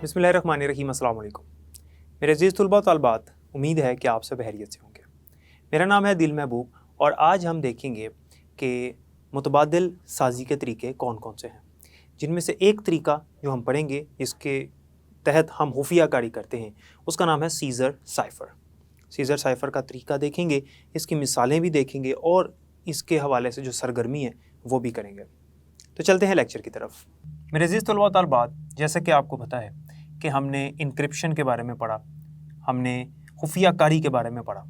बिस्मिल्लाहिर्रहमानिर्रहीम, अस्सलाम वालेकुम। मेरे अज़ीज़ तलबा व तलबात, उम्मीद है कि आप सब खैरियत से होंगे। मेरा नाम है दिल महबूब और आज हम देखेंगे कि मुतबादिल साज़ी के तरीके कौन कौन से हैं, जिनमें से एक तरीका जो हम पढ़ेंगे इसके तहत हम खुफिया कारी करते हैं, उसका नाम है सीज़र साइफ़र। सीज़र साइफ़र का तरीका देखेंगे, इसकी मिसालें भी देखेंगे और इसके हवाले से जो सरगर्मी है वो भी करेंगे। तो चलते हैं लेक्चर की तरफ। मेरे अज़ीज़ तलबा व तलबात, जैसा कि आपको पता है कि हमने इनक्रिप्शन के बारे में पढ़ा, हमने खुफिया कारी के बारे में पढ़ा,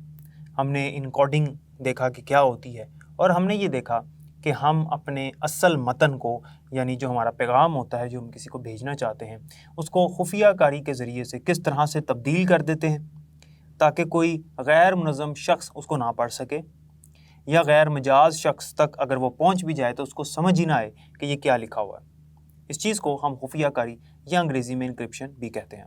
हमने इनकोडिंग देखा कि क्या होती है, और हमने ये देखा कि हम अपने असल मतन को, यानी जो हमारा पैगाम होता है जो हम किसी को भेजना चाहते हैं, उसको खुफिया कारी के ज़रिए से किस तरह से तब्दील कर देते हैं ताकि कोई गैर मुनज़्ज़म शख्स उसको ना पढ़ सके, या गैर मजाज शख्स तक अगर वो पहुँच भी जाए तो उसको समझ ही ना आए कि ये क्या लिखा हुआ है। इस चीज़ को हम खुफिया कारी या अंग्रेज़ी में इनक्रिप्शन भी कहते हैं।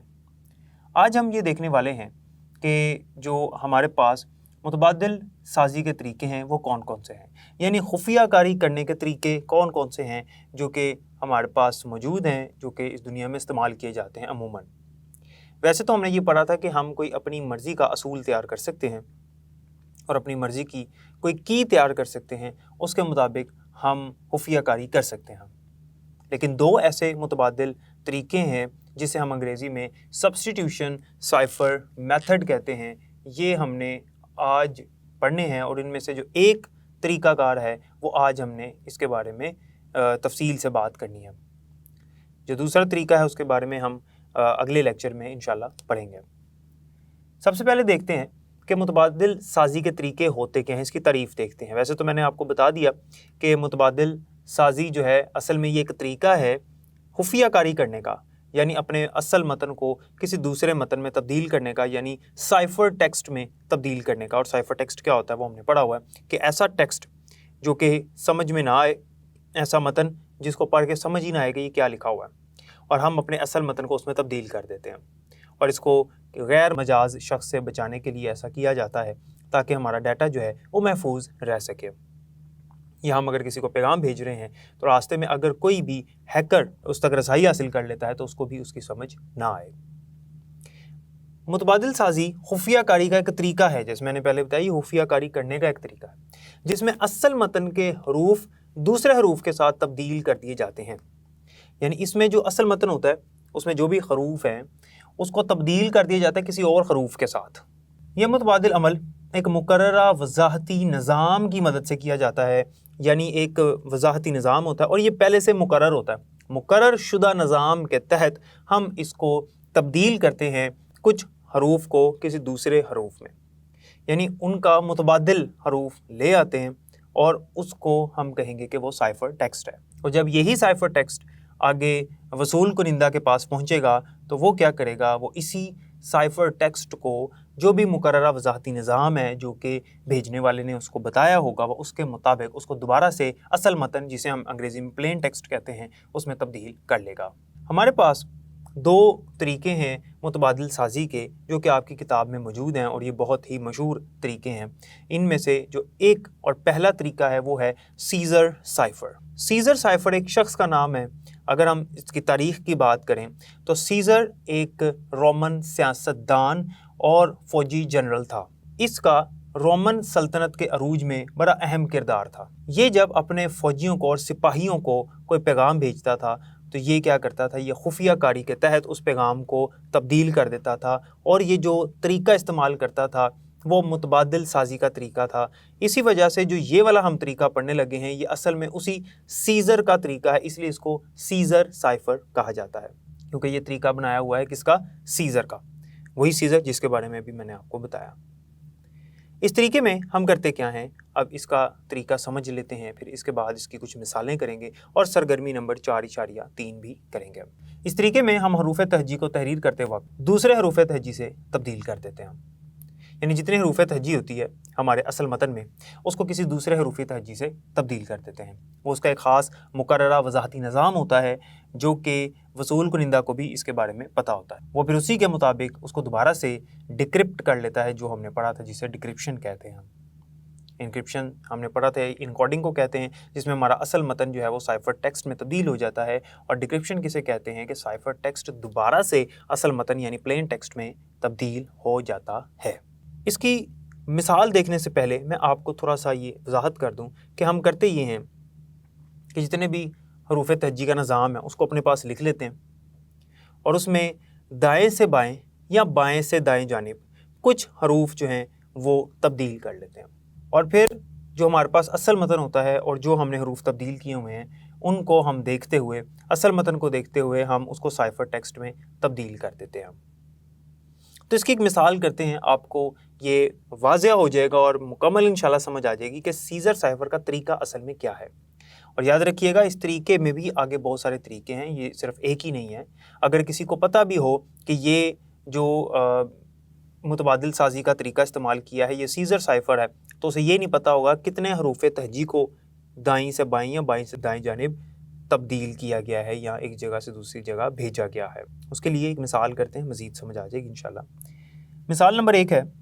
आज हम ये देखने वाले हैं कि जो हमारे पास मुतबादिल साज़ी के तरीके हैं वो कौन कौन से हैं, यानी खुफिया कारी करने के तरीके कौन कौन से हैं जो कि हमारे पास मौजूद हैं, जो कि इस दुनिया में इस्तेमाल किए जाते हैं अमूमन। वैसे तो हमने ये पढ़ा था कि हम कोई अपनी मर्ज़ी का असूल तैयार कर सकते हैं और अपनी मर्ज़ी की कोई की तैयार कर सकते हैं, उसके मुताबिक हम खुफिया कारी कर सकते हैं। लेकिन दो ऐसे मुतबादिल तरीके हैं जिसे हम अंग्रेज़ी में सब्स्टिट्यूशन साइफ़र मेथड कहते हैं, ये हमने आज पढ़ने हैं, और इनमें से जो एक तरीक़ाकार है वो आज हमने इसके बारे में तफसील से बात करनी है। जो दूसरा तरीका है उसके बारे में हम अगले लेक्चर में इंशाल्लाह पढ़ेंगे। सबसे पहले देखते हैं कि मुतबादिल साज़ी के तरीके होते क्या हैं, इसकी तारीफ़ देखते हैं। वैसे तो मैंने आपको बता दिया कि मुतबादिल साज़ी जो है असल में ये एक तरीका है खुफिया कारी करने का, यानी अपने असल मतन को किसी दूसरे मतन में तब्दील करने का, यानी साइफ़र टेक्स्ट में तब्दील करने का। और साइफ़र टेक्स्ट क्या होता है वो हमने पढ़ा हुआ है कि ऐसा टेक्स्ट जो कि समझ में ना आए, ऐसा मतन जिसको पढ़ के समझ ही ना आए कि ये क्या लिखा हुआ है, और हम अपने असल मतन को उसमें तब्दील कर देते हैं। और इसको गैर मजाज शख्स से बचाने के लिए ऐसा किया जाता है ताकि हमारा डाटा जो है वो महफूज रह सके। या हम अगर किसी को पैगाम भेज रहे हैं तो रास्ते में अगर कोई भी हैकर उस तक रसाई हासिल कर लेता है तो उसको भी उसकी समझ ना आए। मुतबादिल साज़ी खुफिया कारी का एक तरीका है, जैसे मैंने पहले बताया, ये खुफिया कारी करने का एक तरीका है जिसमें असल मतन के हरूफ दूसरे हरूफ के साथ तब्दील कर दिए जाते हैं। यानी इसमें जो असल मतन होता है उसमें जो भी हरूफ हैं उसको तब्दील कर दिया जाता है किसी और हरूफ के साथ। यह मुतबादिल अमल एक मुकर्ररा वज़ाहती निज़ाम की मदद से किया जाता है, यानी एक वज़ाहती निज़ाम होता है और ये पहले से मुकर्रर होता है। मुकर्रर शुदा निज़ाम के तहत हम इसको तब्दील करते हैं कुछ हरूफ को किसी दूसरे हरूफ में, यानी उनका मुतबादिल हरूफ ले आते हैं और उसको हम कहेंगे कि वो साइफ़र टेक्स्ट है। और जब यही साइफ़र टेक्स्ट आगे वसूल कुनिंदा के पास पहुँचेगा तो वो क्या करेगा, वो इसी साइफ़र टेक्स्ट को जो भी मुकर्ररा वज़ाहती निज़ाम है जो कि भेजने वाले ने उसको बताया होगा, वो उसके मुताबिक उसको दोबारा से असल मतन, जिसे हम अंग्रेज़ी में प्लेन टेक्स्ट कहते हैं, उसमें तब्दील कर लेगा। हमारे पास दो तरीके हैं मुतबादिल साज़ी के जो कि आपकी किताब में मौजूद हैं और ये बहुत ही मशहूर तरीके हैं। इनमें से जो एक और पहला तरीका है वो है सीज़र साइफ़र। सीज़र साइफ़र एक शख्स का नाम है। अगर हम इसकी तारीख़ की बात करें तो सीज़र एक रोमन सियासतदान और फ़ौजी जनरल था। इसका रोमन सल्तनत के अरूज में बड़ा अहम किरदार था। ये जब अपने फ़ौजियों को और सिपाहियों को कोई पैगाम भेजता था तो ये क्या करता था, ये खुफिया कारी के तहत उस पैगाम को तब्दील कर देता था, और ये जो तरीका इस्तेमाल करता था वो मुतबादिल साज़ी का तरीका था। इसी वजह से जो ये वाला हम तरीका पढ़ने लगे हैं ये असल में उसी सीज़र का तरीका है, इसलिए इसको सीज़र साइफ़र कहा जाता है, क्योंकि ये तरीका बनाया हुआ है किसका, सीज़र का, वही सीज़र जिसके बारे में भी मैंने आपको बताया। इस तरीके में हम करते क्या हैं, अब इसका तरीका समझ लेते हैं, फिर इसके बाद इसकी कुछ मिसालें करेंगे और सरगर्मी नंबर 4.3 भी करेंगे। इस तरीके में हम हरूफ तहजी को तहरीर करते वक्त दूसरे हरूफ तहजी से तब्दील कर देते हैं, यानी जितनी हरूफ तहजी होती है हमारे असल मतन में उसको किसी दूसरे हरूफ तहजी से तब्दील कर देते हैं। वो उसका एक ख़ास मुकर्ररा वज़ाहती निज़ाम होता है जो कि वसूल कुनिंदा को भी इसके बारे में पता होता है। वो फिर उसी के मुताबिक उसको दोबारा से डिक्रिप्ट कर लेता है, जो हमने पढ़ा था जिसे डिक्रिप्शन कहते हैं हम, इंक्रिप्शन हमने पढ़ा था, इनकोडिंग को कहते हैं, जिसमें हमारा असल मतन जो है वो साइफर टेक्स्ट में तब्दील हो जाता है। और डिक्रिप्शन किसे कहते हैं कि साइफर टेक्स्ट दोबारा से असल मतन यानी प्लेन टेक्स्ट में तब्दील हो जाता है। इसकी मिसाल देखने से पहले मैं आपको थोड़ा सा ये वजाहत कर दूं कि हम करते ये हैं कि जितने भी हरूफ तहज्जी का निज़ाम है उसको अपने पास लिख लेते हैं और उसमें दाएं से बाएं या बाएं से दाएं जानिब कुछ हरूफ जो हैं वो तब्दील कर लेते हैं, और फिर जो हमारे पास असल मतन होता है और जो हमने हरूफ तब्दील किए हुए हैं उनको हम देखते हुए, असल मतन को देखते हुए हम उसको साइफर टेक्स्ट में तब्दील कर देते हैं। तो इसकी एक मिसाल करते हैं, आपको ये वाज़ेह हो जाएगा और मुकम्मल इंशाल्लाह समझ आ जाएगी कि सीज़र साइफर का तरीका असल में क्या है। और याद रखिएगा इस तरीके में भी आगे बहुत सारे तरीके हैं, ये सिर्फ एक ही नहीं है। अगर किसी को पता भी हो कि ये जो मुतबादिल साजी का तरीका इस्तेमाल किया है ये सीज़र साइफर है, तो उसे ये नहीं पता होगा कितने हरूफ तहज्जी को दाईं से बाईं या बाईं से दाईं जानिब तब्दील किया गया है या एक जगह से दूसरी जगह भेजा गया है। उसके लिए एक मिसाल करते हैं, मज़ीद समझ आ जाएगी इंशाल्लाह। मिसाल नंबर 1 है,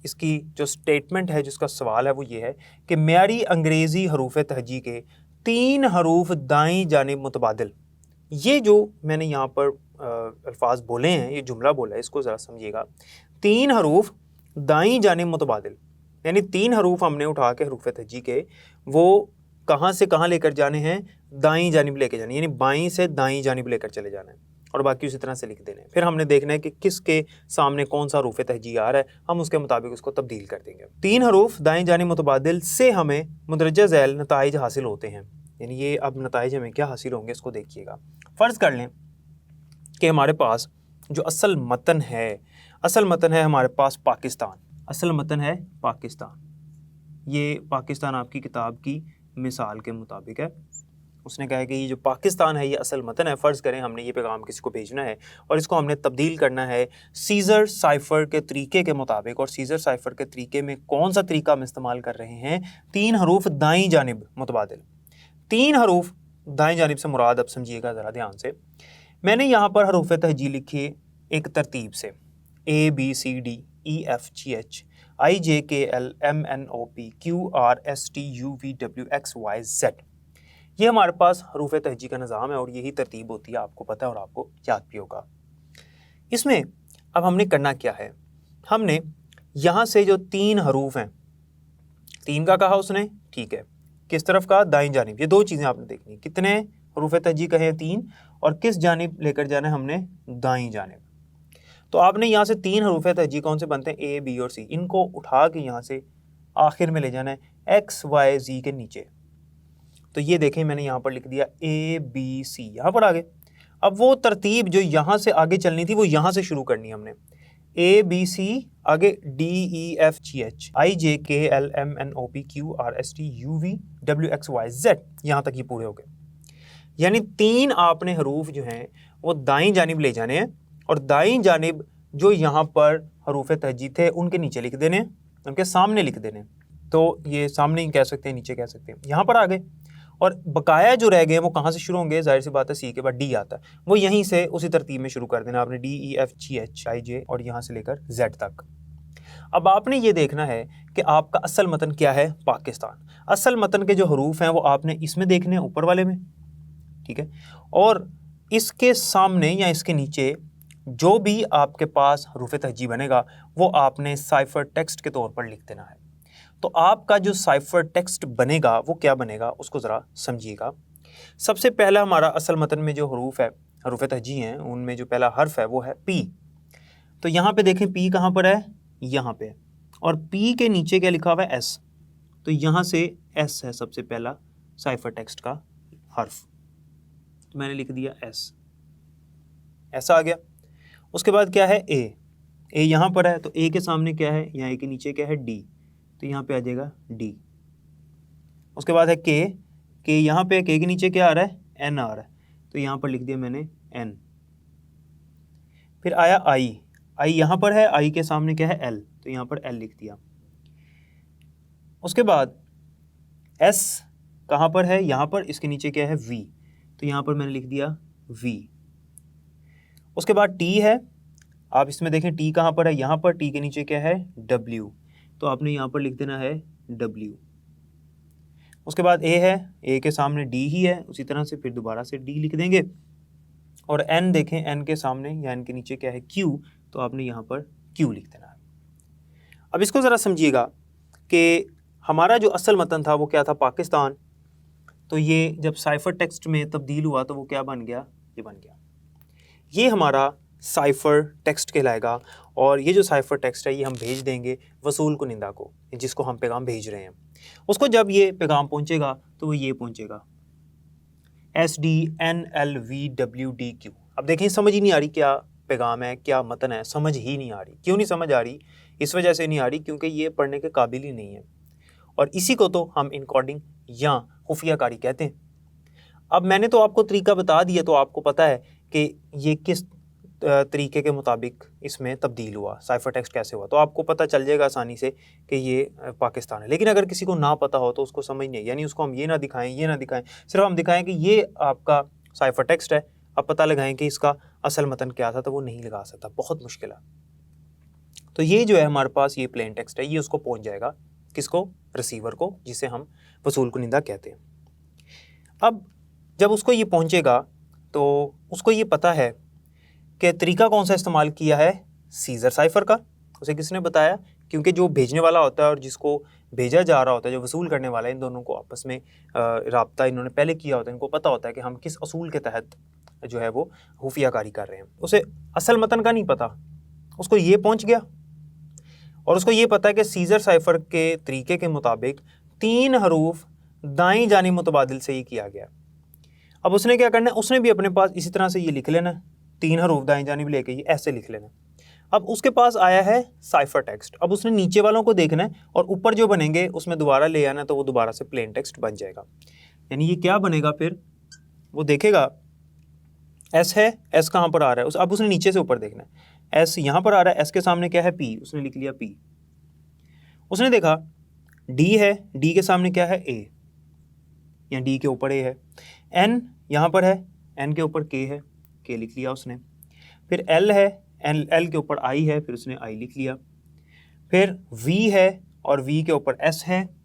इसकी जो स्टेटमेंट है, जिसका सवाल है वो ये है कि मेयारी अंग्रेज़ी हरूफ तहज्जी के 3 हरूफ दाईं जानिब मुतबादिल। ये जो मैंने यहाँ पर अल्फाज बोले हैं, ये जुमला बोला है, इसको ज़रा समझिएगा। 3 हरूफ दाईं जानिब मुतबादिल, यानी 3 हरूफ हमने उठा के हरूफ तहज्जी के वो कहाँ से कहाँ लेकर जाने हैं, दाईं जानिब लेकर जाने, यानी बाईं से दाईं जानिब लेकर चले जाना है और बाकी उसी तरह से लिख देने हैं। फिर हमने देखना है कि किसके सामने कौन सा हरूफ तहज्जी आ रहा है, हम उसके मुताबिक उसको तब्दील कर देंगे। 3 हरूफ दाईं जानिब मुतबादिल से हमें मुंदरजा झैल नताइज हासिल होते हैं, यानी ये अब नताइज हमें क्या हासिल होंगे इसको देखिएगा। फ़र्ज़ कर लें कि हमारे पास जो असल मतन है हमारे पास पाकिस्तान, असल मतन है पाकिस्तान। ये पाकिस्तान आपकी किताब की मिसाल के मुताबिक है। उसने कहा है कि ये जो पाकिस्तान है ये असल मतन है। फ़र्ज़ करें हमने ये पैगाम किसी को भेजना है और इसको हमने तब्दील करना है सीज़र साइफ़र के तरीके के मुताबिक। और सीज़र साइफ़र के तरीके में कौन सा तरीका हम इस्तेमाल कर रहे हैं, 3 हरूफ दाईं जानिब मुतबादिल। 3 हरूफ दाईं जानिब से मुराद, अब समझिएगा ज़रा ध्यान से, मैंने यहाँ पर हरूफ तहज्जी लिखी एक तरतीब से ABCDEFGH IJKL MNOP QRSTUVWXYZ। ये हमारे पास हरूफ तहज्जी का निज़ाम है और यही तरतीब होती है, आपको पता है और आपको याद भी होगा। इसमें अब हमने करना क्या है, हमने यहाँ से जो 3 हरूफ हैं, 3 का कहा उसने, ठीक है, किस तरफ का, दाईं जानिब। ये 2 चीज़ें आपने देखनी, कितने हरूफ तहज्जी कहे 3 और किस जानिब लेकर जाना है हमने, दाईं जानिब। तो आपने यहाँ से 3 हरूफ तहज्जी कौन से बनते हैं, A, B और C, इनको उठा के यहाँ से आखिर में ले जाना है X, Y, Z के नीचे। तो ये देखें मैंने यहाँ पर लिख दिया ABC, यहाँ पर आगे। अब वो तरतीब जो यहाँ से आगे चलनी थी वो यहाँ से शुरू करनी है हमने, ABC आगे DEFGH IJKL MNOP QRSTUVWXYZ, यहाँ तक ये पूरे हो गए। यानी 3 आपने हरूफ जो हैं वो दाईं जानिब ले जाने हैं और दाईं जानिब जो यहाँ पर हरूफ तहज्जी थे उनके नीचे लिख देने, उनके सामने लिख देने। तो ये सामने ही कह सकते हैं, नीचे कह सकते हैं, यहाँ पर आ गए। और बकाया जो रह गए वो कहाँ से शुरू होंगे, जाहिर सी बात है C के बाद D आता है, वो यहीं से उसी तरतीब में शुरू कर देना आपने, DEFGH और यहाँ से लेकर Z तक। अब आपने ये देखना है कि आपका असल मतन क्या है, पाकिस्तान। असल मतन के जो हरूफ हैं वो आपने इसमें देखने हैं, ऊपर वाले में, ठीक है, और इसके सामने या इसके नीचे जो भी आपके पास हरूफ तहज्जी बनेगा वो आपने साइफर टेक्स्ट के तौर पर लिख देना है। तो आपका जो साइफर टेक्स्ट बनेगा वो क्या बनेगा उसको ज़रा समझिएगा। सबसे पहला हमारा असल मतन में जो हरूफ है, हरूफ तहज्जी हैं, उनमें जो पहला हर्फ है वो है P। तो यहाँ पे देखें P कहाँ पर है, यहाँ पे, और P के नीचे क्या लिखा हुआ है, S। तो यहाँ से S है सबसे पहला साइफर टेक्स्ट का हर्फ, तो मैंने लिख दिया S, ऐसा आ गया। उसके बाद क्या है, A यहाँ पर है, तो A के सामने क्या है, यहाँ A के नीचे क्या है, D, तो यहाँ पे आ जाएगा D। उसके बाद है K यहाँ पे, K के नीचे क्या आ रहा है, N आ रहा है, तो यहाँ पर लिख दिया मैंने N। फिर आया I यहाँ पर है, I के सामने क्या है, L, तो यहाँ पर L लिख दिया। उसके बाद S कहाँ पर है, यहाँ पर, इसके नीचे क्या है, V, तो यहाँ पर मैंने लिख दिया V। उसके बाद T है, आप इसमें देखें T कहाँ पर है, यहाँ पर, T के नीचे क्या है, W, तो आपने यहाँ पर लिख देना है W। उसके बाद A है, A के सामने D ही है, उसी तरह से फिर दोबारा से D लिख देंगे। और N देखें, N के सामने या N के नीचे क्या है Q, तो आपने यहाँ पर Q लिख देना है। अब इसको ज़रा समझिएगा कि हमारा जो असल मतन था वो क्या था, पाकिस्तान। तो ये जब साइफर टेक्स्ट में तब्दील हुआ तो वो क्या बन गया, ये बन गया। ये हमारा साइफर टेक्स्ट कहलाएगा। और ये जो साइफर टेक्स्ट है ये हम भेज देंगे वसूल कुनिंदा को, जिसको हम पैगाम भेज रहे हैं। उसको जब ये पैगाम पहुंचेगा तो वो ये पहुंचेगा SDNLVWDQ। अब देखें, समझ ही नहीं आ रही क्या पैगाम है, क्या मतन है, समझ ही नहीं आ रही। क्यों नहीं समझ आ रही? इस वजह से नहीं आ रही क्योंकि ये पढ़ने के काबिल ही नहीं है। और इसी को तो हम इनकोडिंग या खुफिया कारी कहते हैं। अब मैंने तो आपको तरीका बता दिया, तो आपको पता है कि ये किस तरीके के मुताबिक इसमें तब्दील हुआ, साइफर टेक्स्ट कैसे हुआ। तो आपको पता चल जाएगा आसानी से कि ये पाकिस्तान है। लेकिन अगर किसी को ना पता हो तो उसको समझ नहीं, यानी उसको हम ये ना दिखाएं, ये ना दिखाएं, सिर्फ हम दिखाएं कि ये आपका साइफर टेक्स्ट है, अब पता लगाएं कि इसका असल मतन क्या था, तो वो नहीं लगा सकता, बहुत मुश्किल है। तो ये जो है हमारे पास ये प्लेन टेक्स्ट है, ये उसको पहुँच जाएगा, किसको, रिसीवर को, जिसे हम वसूल कुनिंदा कहते हैं। अब जब उसको ये पहुँचेगा तो उसको ये पता है कि तरीका कौन सा इस्तेमाल किया है, सीजर साइफर का। उसे किसने बताया? क्योंकि जो भेजने वाला होता है और जिसको भेजा जा रहा होता है, जो वसूल करने वाला है, इन दोनों को आपस में राब्ता इन्होंने पहले किया होता है। इनको पता होता है कि हम किस असूल के तहत जो है वो खुफिया कारी कर रहे हैं। उसे असल मतन का नहीं पता, उसको ये पहुँच गया और उसको ये पता है कि सीजर साइफर के तरीके के मुताबिक 3 हरूफ दाईं जानिब मुतबादिल से ही किया गया। अब उसने क्या करना है, उसने भी अपने पास इसी तरह से ये लिख लेना, 3 हरूफ दाईं जानिब लेके ये ऐसे लिख लेना। अब उसके पास आया है साइफर टेक्स्ट। अब उसने नीचे वालों को देखना है और ऊपर जो बनेंगे उसमें दोबारा ले आना, तो वो दोबारा से प्लेन टेक्स्ट बन जाएगा। यानी ये क्या बनेगा, फिर वो देखेगा एस है, एस कहाँ पर आ रहा है, अब उसने नीचे से ऊपर देखना है। एस यहाँ पर आ रहा है, एस के सामने क्या है, पी, उसने लिख लिया पी। उसने देखा डी है, डी के सामने क्या है, ए, या डी के ऊपर ए है। एन यहाँ पर है, एन के ऊपर के है, के लिख लिया उसने। फिर एल है, एल के ऊपर आई है, फिर उसने आई लिख लिया। फिर वी है और वी के ऊपर एस है।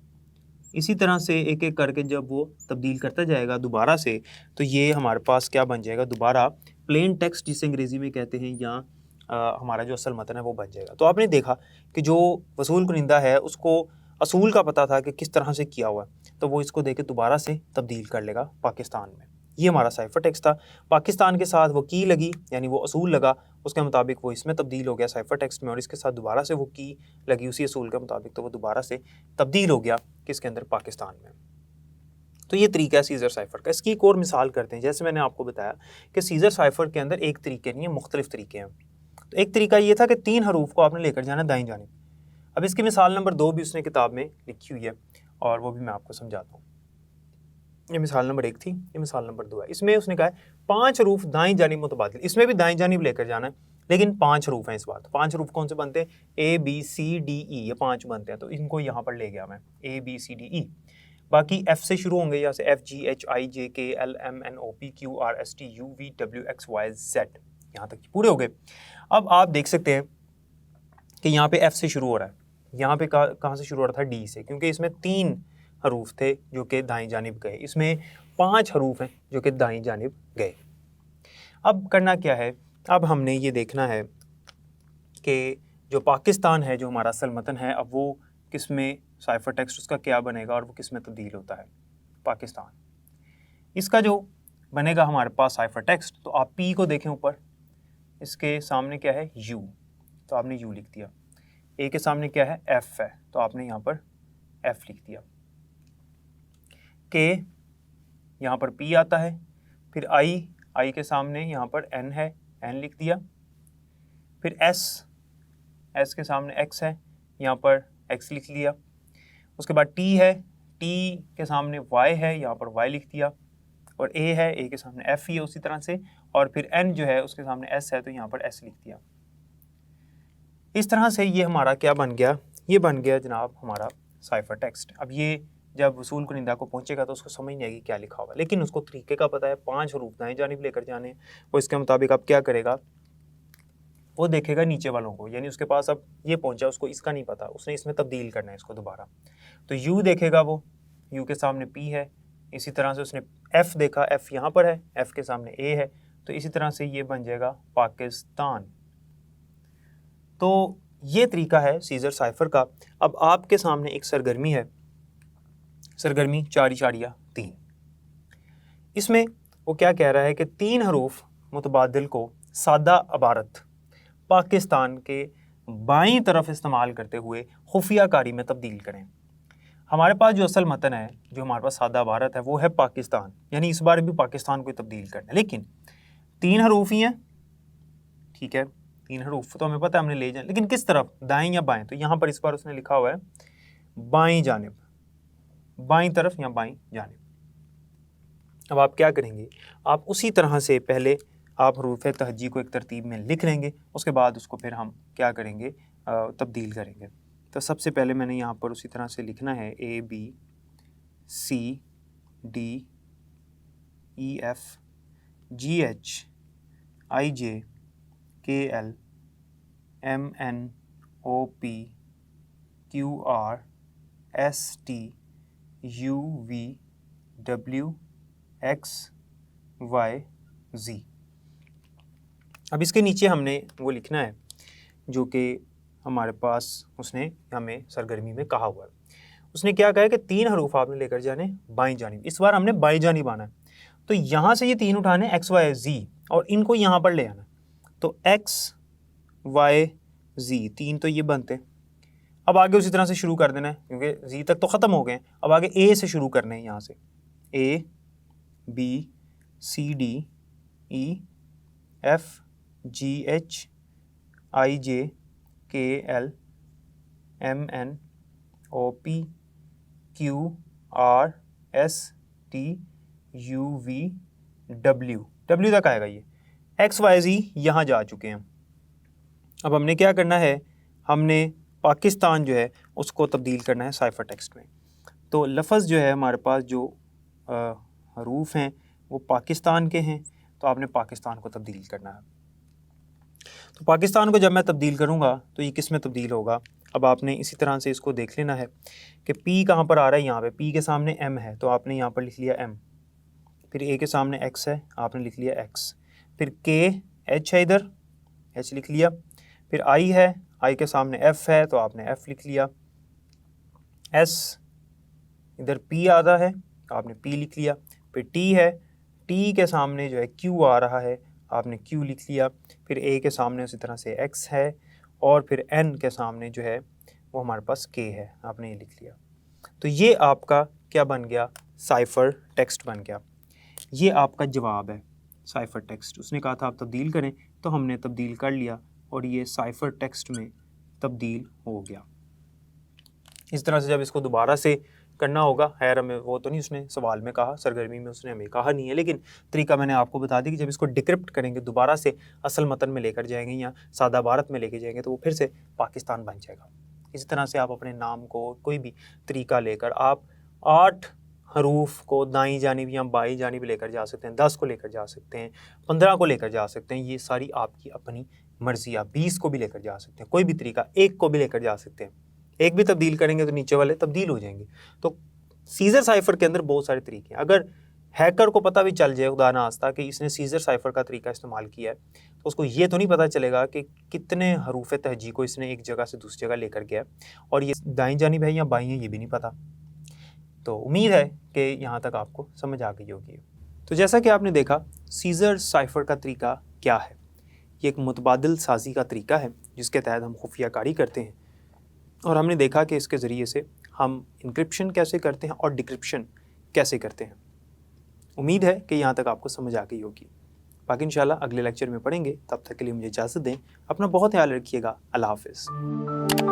इसी तरह से एक एक करके जब वो तब्दील करता जाएगा दोबारा से, तो ये हमारे पास क्या बन जाएगा, दोबारा प्लेन टेक्स्ट जिसे अंग्रेज़ी में कहते हैं, या हमारा जो असल मतन है वो बन जाएगा। तो आपने देखा कि जो वसूल कुनिंदा है उसको असूल का पता था कि किस तरह से किया हुआ है, तो वो इसको देके दोबारा से तब्दील कर लेगा पाकिस्तान में। ये हमारा साइफर टेक्स्ट था। पाकिस्तान के साथ वो की लगी, यानी वो असूल लगा, उसके मुताबिक वो इसमें तब्दील हो गया साइफर टेक्स्ट में, और इसके साथ दोबारा से वो की लगी उसी असूल के मुताबिक, तो वो दोबारा से तब्दील हो गया किसके अंदर, पाकिस्तान में। तो ये तरीका है सीजर साइफर का। इसकी एक और मिसाल करते हैं। जैसे मैंने आपको बताया कि सीजर साइफर के अंदर एक तरीके नहीं है, मुख्तलिफ तरीके हैं। तो एक तरीका ये था कि 3 हरूफ को आपने लेकर जाना दाईं जानिब। अब इसकी मिसाल नंबर 2 भी उसने किताब में लिखी हुई है और वो भी मैं आपको समझाता हूँ। ये मिसाल नंबर 1 थी, ये मिसाल नंबर 2 है। इसमें उसने कहा है 5 हरूफ दाईं जानिब मुतबादिल। इसमें भी दाईं जानिब लेकर जाना है, लेकिन 5 हरूफ हैं इस बार। तो 5 हरूफ कौन से बनते हैं, A B C D E, ये 5 बनते हैं। तो इनको यहाँ पर ले गया मैं, A B C D E। बाकी F से शुरू होंगे, यहाँ से F G H I J K L M N O P Q R S T U V W X Y Z, यहाँ तक पूरे हो गए। अब आप देख सकते हैं कि यहाँ पे F से शुरू हो रहा है, यहाँ पे कहाँ से शुरू हो रहा था, D से, क्योंकि इसमें 3 हरूफ थे जो कि दाईं जानिब गए, इसमें 5 हरूफ हैं जो कि दाईं जानिब गए। अब करना क्या है, अब हमने ये देखना है कि जो पाकिस्तान है, जो हमारा असल मतन है, अब वो किस में साइफर टेक्स्ट उसका क्या बनेगा और वो किस में तब्दील होता है, पाकिस्तान। इसका जो बनेगा हमारे पास साइफर टेक्स्ट, तो आप P को देखें ऊपर, इसके सामने क्या है, U, तो आपने U लिख दिया। A के सामने क्या है, F है, तो आपने यहाँ पर F लिख दिया। K यहाँ पर P आता है, फिर I के सामने यहाँ पर N है, N लिख दिया। फिर S के सामने X है, यहाँ पर X लिख लिया। उसके बाद T है, T के सामने Y है, यहाँ पर Y लिख दिया। और A है, A के सामने F ही है उसी तरह से। और फिर N जो है उसके सामने S है, तो यहाँ पर S लिख दिया। इस तरह से ये हमारा क्या बन गया, ये बन गया जनाब हमारा साइफर टेक्स्ट। अब ये जब वसूल कुनिंदा को पहुंचेगा तो उसको समझ नहीं आएगी क्या लिखा होगा, लेकिन उसको तरीके का पता है, 5 हरूफ दाएं जानिब लेकर जाने। वो इसके मुताबिक अब क्या करेगा, वो देखेगा नीचे वालों को, यानी उसके पास अब ये पहुंचा, उसको इसका नहीं पता, उसने इसमें तब्दील करना है इसको दोबारा। तो यू देखेगा, वो यू के सामने पी है, इसी तरह से उसने एफ़ देखा, एफ़ यहाँ पर है, एफ़ के सामने ए है, तो इसी तरह से ये बन जाएगा पाकिस्तान। तो ये तरीका है सीजर साइफर का। अब आपके सामने एक सरगर्मी है, सरगर्मी 4.3। इसमें वो क्या कह रहा है कि 3 हरूफ मुतबादिल को सादा इबारत पाकिस्तान के बाईं तरफ इस्तेमाल करते हुए खुफिया कारी में तब्दील करें। हमारे पास जो असल मतन है, जो हमारे पास सादा इबारत है, वो है पाकिस्तान, यानी इस बार भी पाकिस्तान को तब्दील करना है, लेकिन 3 हरूफ ही हैं, ठीक है, 3 हरूफ तो हमें पता है हमने ले जाए, लेकिन किस तरफ, दाएं या बाएं? तो यहाँ पर इस बार उसने लिखा हुआ है बाईं जानिब, बाईं तरफ या बाईं जानिब। अब आप क्या करेंगे, आप उसी तरह से पहले आप हरूफ तहजी को एक तरतीब में लिख लेंगे, उसके बाद उसको फिर हम क्या करेंगे, तब्दील करेंगे। तो सबसे पहले मैंने यहाँ पर उसी तरह से लिखना है A B C D E F G H I J K L M N O P Q R S T U V W X Y Z। अब इसके नीचे हमने वो लिखना है जो कि हमारे पास उसने हमें सरगर्मी में कहा हुआ है। उसने क्या कहा है कि 3 हरूफ आपने लेकर जाने बाईं जानिब, इस बार हमने बाईं जानिब आना है, तो यहाँ से ये 3 उठाने X Y Z और इनको यहाँ पर ले आना, तो X Y Z 3 तो ये बनते हैं। अब आगे उसी तरह से शुरू कर देना है, क्योंकि Z तक तो ख़त्म हो गए, अब आगे A से शुरू करने हैं, यहाँ से A B C D E F G H I J K L M N O P Q R S T U V W तक आएगा ये। X Y Z यहाँ जा चुके हैं। अब हमने क्या करना है, हमने पाकिस्तान जो है उसको तब्दील करना है साइफर टेक्स्ट में। तो लफ्ज़ जो है हमारे पास जो हरूफ हैं वो पाकिस्तान के हैं, तो आपने पाकिस्तान को तब्दील करना है। तो पाकिस्तान को जब मैं तब्दील करूँगा तो ये किस में तब्दील होगा। अब आपने इसी तरह से इसको देख लेना है कि P कहाँ पर आ रहा है, यहाँ पे P के सामने M है, तो आपने यहाँ पर लिख लिया M, फिर A के सामने X है, आपने लिख लिया X, फिर K H है, इधर H लिख लिया, फिर I है, I के सामने F है, तो आपने F लिख लिया, S इधर P आता है, आपने P लिख लिया, फिर T है, T के सामने जो है Q आ रहा है, आपने Q लिख लिया, फिर A के सामने उसी तरह से X है, और फिर N के सामने जो है वो हमारे पास K है, आपने ये लिख लिया। तो ये आपका क्या बन गया, साइफर टेक्स्ट बन गया। ये आपका जवाब है साइफर टेक्स्ट। उसने कहा था आप तब्दील करें, तो हमने तब्दील कर लिया और ये साइफर टेक्स्ट में तब्दील हो गया। इस तरह से जब इसको दोबारा से करना होगा, खैर हमें वो तो नहीं उसने सवाल में कहा, सरगर्मी में उसने हमें कहा नहीं है, लेकिन तरीका मैंने आपको बता दी कि जब इसको डिक्रिप्ट करेंगे, दोबारा से असल मतन में लेकर जाएंगे या सादा भारत में लेके जाएंगे, तो वो फिर से पाकिस्तान बन जाएगा। इसी तरह से आप अपने नाम को कोई भी तरीका लेकर आप 8 हरूफ को दाईं जानिब या बाईं जानिब लेकर जा सकते हैं, 10 को लेकर जा सकते हैं, 15 को लेकर जा सकते हैं, ये सारी आपकी अपनी मर्जी। आप 20 को भी लेकर जा सकते हैं, कोई भी तरीका, 1 को भी लेकर जा सकते हैं। एक भी तब्दील करेंगे तो नीचे वाले तब्दील हो जाएंगे। तो सीजर साइफर के अंदर बहुत सारे तरीके हैं। अगर हैकर को पता भी चल जाए खुदा ना खास्ता कि इसने सीजर साइफर का तरीका इस्तेमाल किया है, तो उसको ये तो नहीं पता चलेगा कि कितने हरूफ तहजी को इसने एक जगह से दूसरी जगह लेकर गया, और ये दाईं जानिब है या बाईं है ये भी नहीं पता। तो उम्मीद है कि यहाँ तक आपको समझ आ गई होगी। तो जैसा कि आपने देखा, सीजर साइफर का तरीका क्या है। ये एक मुतबादिल साजी का तरीका है जिसके तहत हम खुफिया कारी करते हैं, और हमने देखा कि इसके ज़रिए से हम इंक्रिप्शन कैसे करते हैं और डिक्रिप्शन कैसे करते हैं। उम्मीद है कि यहाँ तक आपको समझ आ गई होगी। बाकी इंशाल्लाह अगले लेक्चर में पढ़ेंगे। तब तक के लिए मुझे इजाज़त दें। अपना बहुत ख्याल रखिएगा। अल्लाह हाफ़िज़।